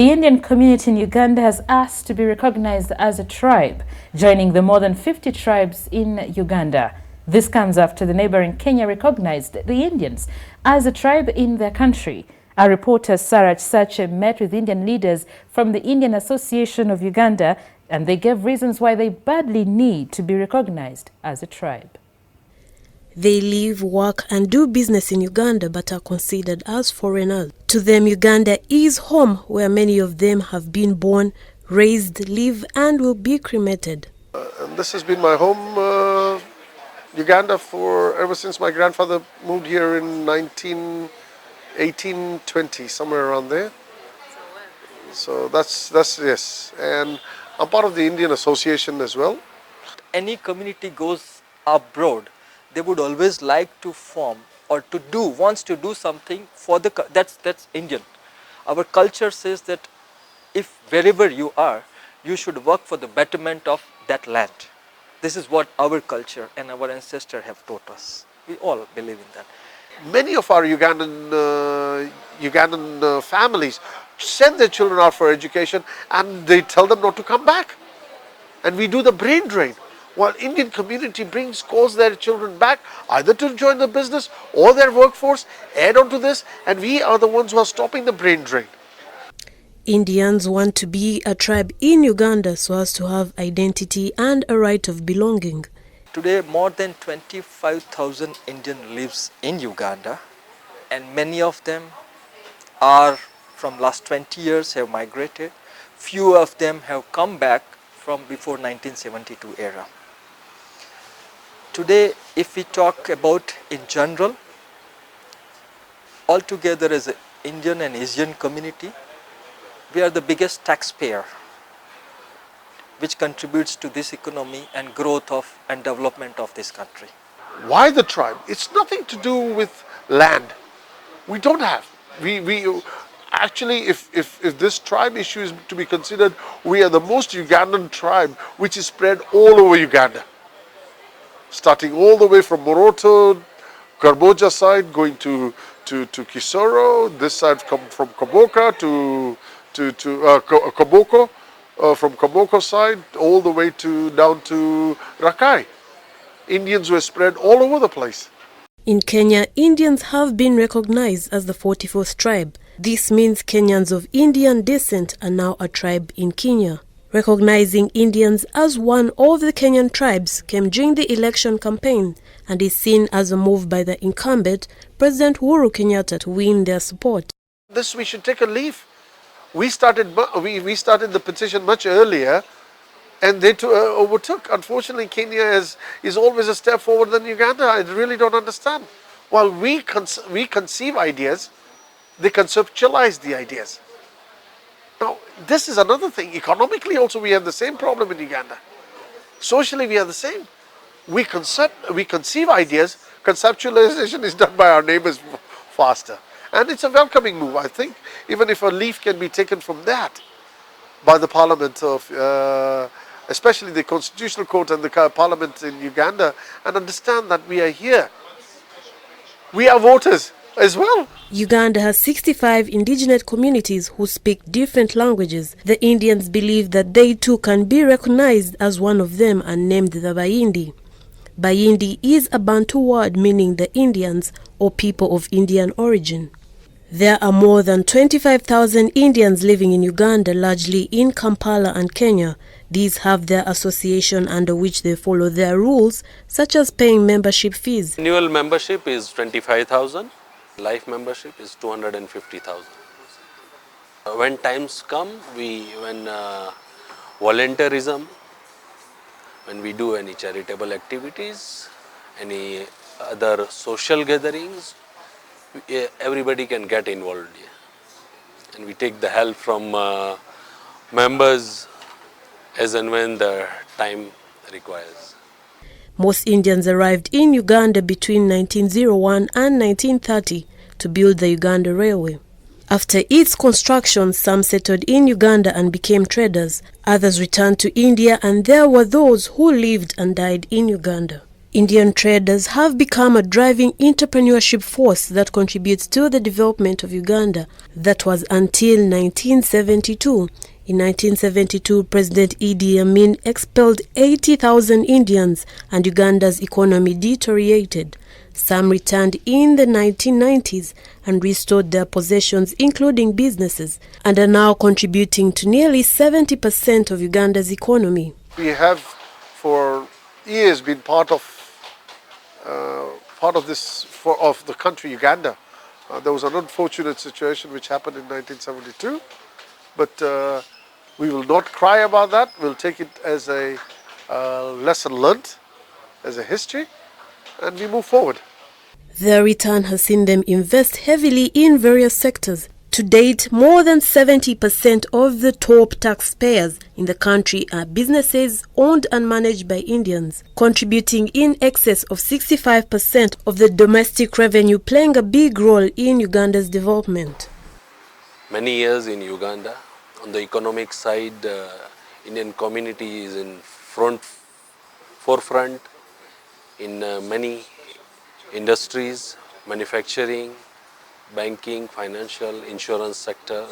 The Indian community in Uganda has asked to be recognized as a tribe, joining the more than 50 tribes in Uganda. This comes after the neighboring Kenya recognized the Indians as a tribe in their country. Our reporter Sarah Sache met with Indian leaders from the Indian Association of Uganda, and they gave reasons why they badly need to be recognized as a tribe. They live, work and do business in Uganda but are considered as foreigners. To them, Uganda is home, where many of them have been born, raised, live and will be cremated. This has been my home, Uganda, for ever since my grandfather moved here in 1820, somewhere around there. So that's yes. And I'm part of the Indian Association as well. Any community goes abroad, they would always like to form or wants to do something for that's Indian. Our culture says that if wherever you are, you should work for the betterment of that land. This is what our culture and our ancestors have taught us. We all believe in that. Many of our Ugandan families send their children out for education and they tell them not to come back. And we do the brain drain. While Indian community calls their children back either to join the business or their workforce, add on to this, and we are the ones who are stopping the brain drain. Indians want to be a tribe in Uganda so as to have identity and a right of belonging. Today, more than 25,000 Indians lives in Uganda, and many of them are from last 20 years have migrated. Few of them have come back from before 1972 era. Today, if we talk about in general, altogether as an Indian and Asian community, we are the biggest taxpayer, which contributes to this economy and growth of and development of this country. Why the tribe? It's nothing to do with land. We don't have. We actually, if this tribe issue is to be considered, we are the most Ugandan tribe which is spread all over Uganda. Starting all the way from Moroto, Karboja side, going to Kisoro, this side from Kaboka to Kaboko, from Kaboko side all the way down to Rakai. Indians were spread all over the place. In Kenya, Indians have been recognized as the 44th tribe. This means Kenyans of Indian descent are now a tribe in Kenya. Recognizing Indians as one of the Kenyan tribes came during the election campaign and is seen as a move by the incumbent, President Uhuru Kenyatta, to win their support. This we should take a leaf. We started the petition much earlier, and they overtook. Unfortunately, Kenya is always a step forward than Uganda. I really don't understand. While we conceive ideas, they conceptualize the ideas. Now, this is another thing. Economically also we have the same problem in Uganda. Socially we are the same. We conceive ideas, conceptualization is done by our neighbors faster. And it's a welcoming move, I think, even if a leaf can be taken from that by the parliament of, especially the Constitutional Court and the parliament in Uganda, and understand that we are here. We are voters as well. Uganda has 65 indigenous communities who speak different languages. The Indians believe that they too can be recognized as one of them and named the Bayindi. Bayindi is a Bantu word meaning the Indians or people of Indian origin. There are more than 25,000 Indians living in Uganda, largely in Kampala and Kenya. These have their association under which they follow their rules, such as paying membership fees. Annual membership is 25,000. Life membership is 250,000. When times come, when volunteerism, when we do any charitable activities, any other social gatherings, everybody can get involved here. And we take the help from members as and when the time requires. Most Indians arrived in Uganda between 1901 and 1930 to build the Uganda Railway. After its construction, some settled in Uganda and became traders. Others returned to India, and there were those who lived and died in Uganda. Indian traders have become a driving entrepreneurship force that contributes to the development of Uganda. That was until 1972. In 1972, President Idi Amin expelled 80,000 Indians and Uganda's economy deteriorated. Some returned in the 1990s and restored their possessions, including businesses, and are now contributing to nearly 70% of Uganda's economy. We have for years been part of of the country Uganda. There was an unfortunate situation which happened in 1972, but we will not cry about that. We'll take it as a lesson learned, as a history, and we move forward. Their return has seen them invest heavily in various sectors. To date, more than 70% of the top taxpayers in the country are businesses owned and managed by Indians, contributing in excess of 65% of the domestic revenue, playing a big role in Uganda's development. Many years in Uganda, on the economic side, Indian community is in forefront in many industries, manufacturing, banking, financial, insurance sector,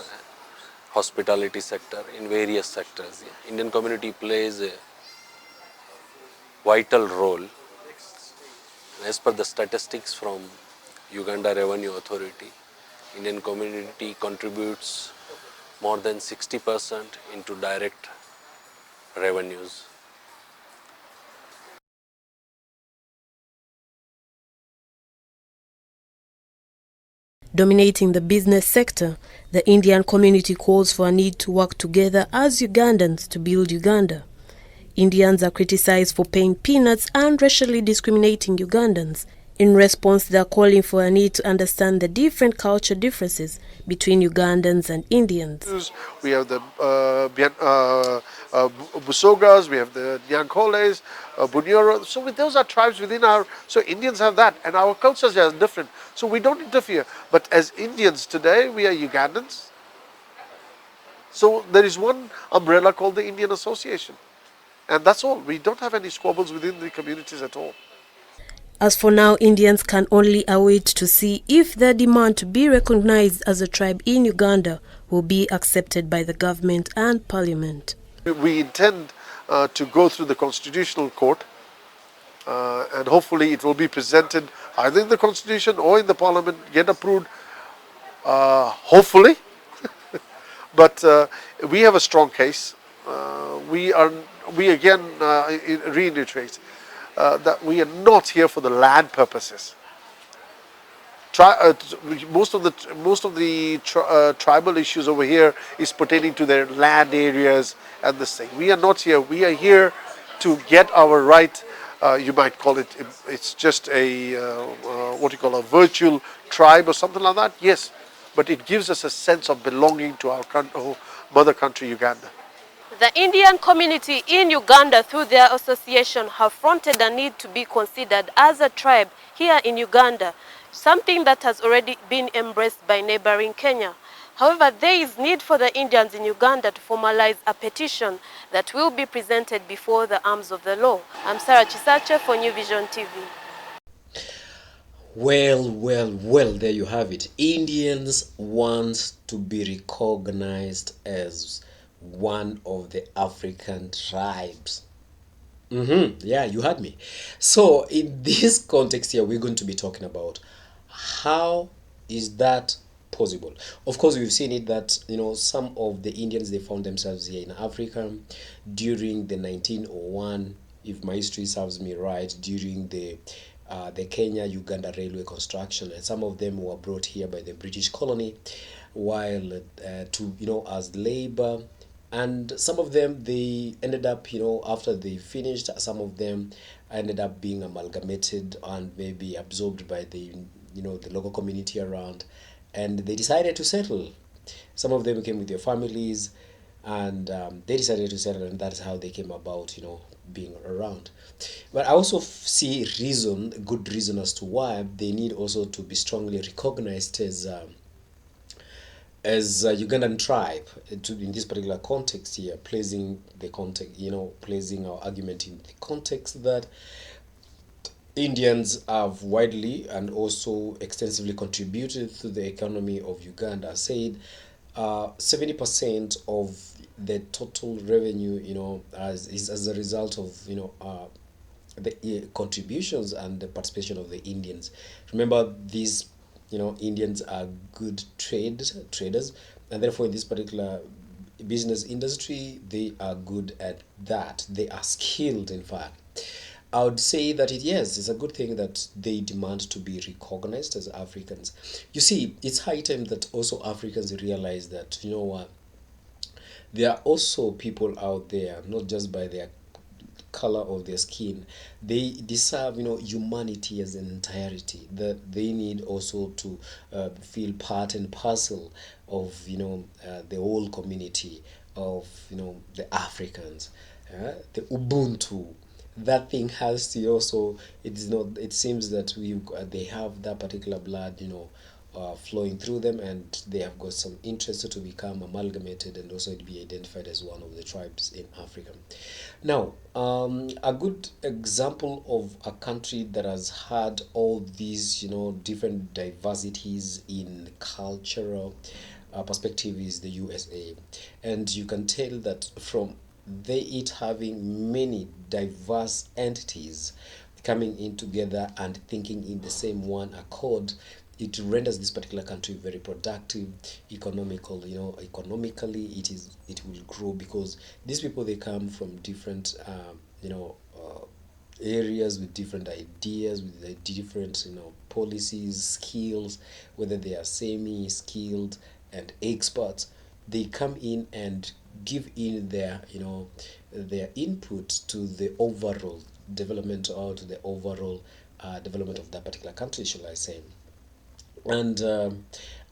hospitality sector, in various sectors. Indian community plays a vital role. As per the statistics from Uganda Revenue Authority, Indian community contributes more than 60% into direct revenues. Dominating the business sector, the Indian community calls for a need to work together as Ugandans to build Uganda. Indians are criticized for paying peanuts and racially discriminating Ugandans. In response, they are calling for a need to understand the different culture differences between Ugandans and Indians. We have the Busogas, we have the Nyankoles, Bunyoro. So those are tribes within our. So Indians have that, and our cultures are different. So we don't interfere. But as Indians today, we are Ugandans. So there is one umbrella called the Indian Association, and that's all. We don't have any squabbles within the communities at all. As for now, Indians can only await to see if their demand to be recognized as a tribe in Uganda will be accepted by the government and parliament. We intend to go through the Constitutional Court, and hopefully it will be presented either in the Constitution or in the Parliament, get approved, hopefully. But we have a strong case. We again reiterate that we are not here for the land purposes. Most of the tribal issues over here is pertaining to their land areas and this thing. We are not here. We are here to get our right. You might call it. It's just a what you call a virtual tribe or something like that. Yes, but it gives us a sense of belonging to our mother country, Uganda. The Indian community in Uganda, through their association, have fronted a need to be considered as a tribe here in Uganda, something that has already been embraced by neighboring Kenya. However, there is need for the Indians in Uganda to formalize a petition that will be presented before the arms of the law. I'm Sarah Chisache for New Vision TV. Well, there you have it. Indians want to be recognized as one of the African tribes. Yeah, you heard me. So in this context here, we're going to be talking about how is that possible. Of course, we've seen it that, some of the Indians, they found themselves here in Africa during the 1901, if my history serves me right, during the Kenya-Uganda railway construction, and some of them were brought here by the British colony while as labor. And some of them, they ended up, after they finished, some of them ended up being amalgamated and maybe absorbed by the local community around, and they decided to settle. Some of them came with their families, and they decided to settle, and that's how they came about, being around. But I also see good reason as to why they need also to be strongly recognized as a Ugandan tribe, in this particular context here, placing our argument in the context that Indians have widely and also extensively contributed to the economy of Uganda. Said 70% of the total revenue, is as a result of the contributions and the participation of the Indians. Remember, these Indians are good traders, and therefore in this particular business industry they are good at that. They are skilled, in fact. I would say that yes, it's a good thing that they demand to be recognized as Africans. You see, it's high time that also Africans realize that, you know what, there are also people out there, not just by their color of their skin. They deserve, humanity as an entirety. That they need also to feel part and parcel of, the whole community of, the Africans. The Ubuntu, that thing has to also, it is not, it seems that they have that particular blood, flowing through them, and they have got some interest to become amalgamated and also to be identified as one of the tribes in Africa. Now, a good example of a country that has had all these, different diversities in cultural perspective is the USA. And you can tell that from it having many diverse entities coming in together and thinking in the same one accord, it renders this particular country very productive, economical. Economically, it will grow because these people, they come from different areas with different ideas, with the different policies, skills, whether they are semi-skilled and experts. They come in and give in their input to the overall development, or to the overall development of that particular country, shall I say. And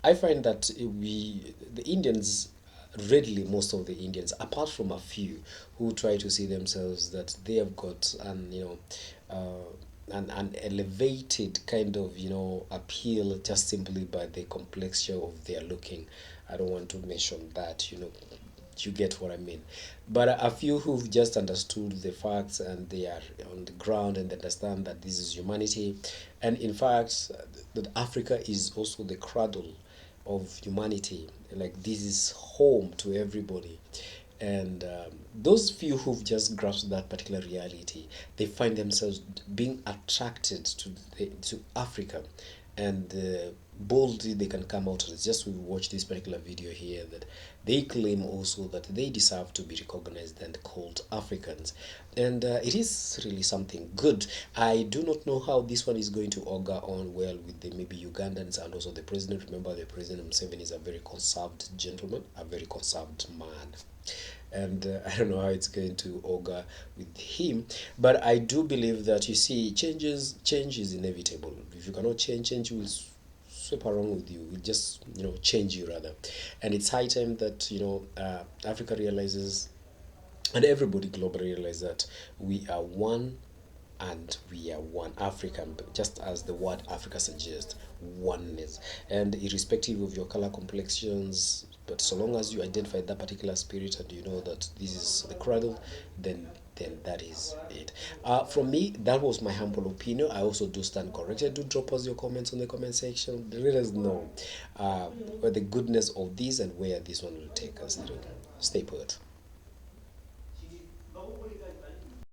I find that the Indians, readily most of the Indians, apart from a few who try to see themselves that they have got an elevated kind of appeal just simply by the complexity of their looking. I don't want to mention that, you get what I mean. But a few who've just understood the facts and they are on the ground and they understand that this is humanity, and in fact, that Africa is also the cradle of humanity. Like, this is home to everybody. And those few who've just grasped that particular reality, they find themselves being attracted to Africa, and boldly they can come out. It's just we watch this particular video here that they claim also that they deserve to be recognized and called Africans, and it is really something good. I do not know how this one is going to augur on well with the maybe Ugandans and also the president. Remember, the president Museveni is a very conserved gentleman, a very conserved man, and I don't know how it's going to augur with him. But I do believe that, you see, change is inevitable. If you cannot change will sweep around with you. Will just change you rather, and it's high time that Africa realizes, and everybody globally realizes, that we are one, and we are one African, just as the word Africa suggests, oneness. And irrespective of your color complexions, but so long as you identify that particular spirit and you know that this is the cradle, then that is it. From me, that was my humble opinion. I also do stand corrected. Do drop us your comments on the comment section. Let us know the goodness of this and where this one will take us. Stay put.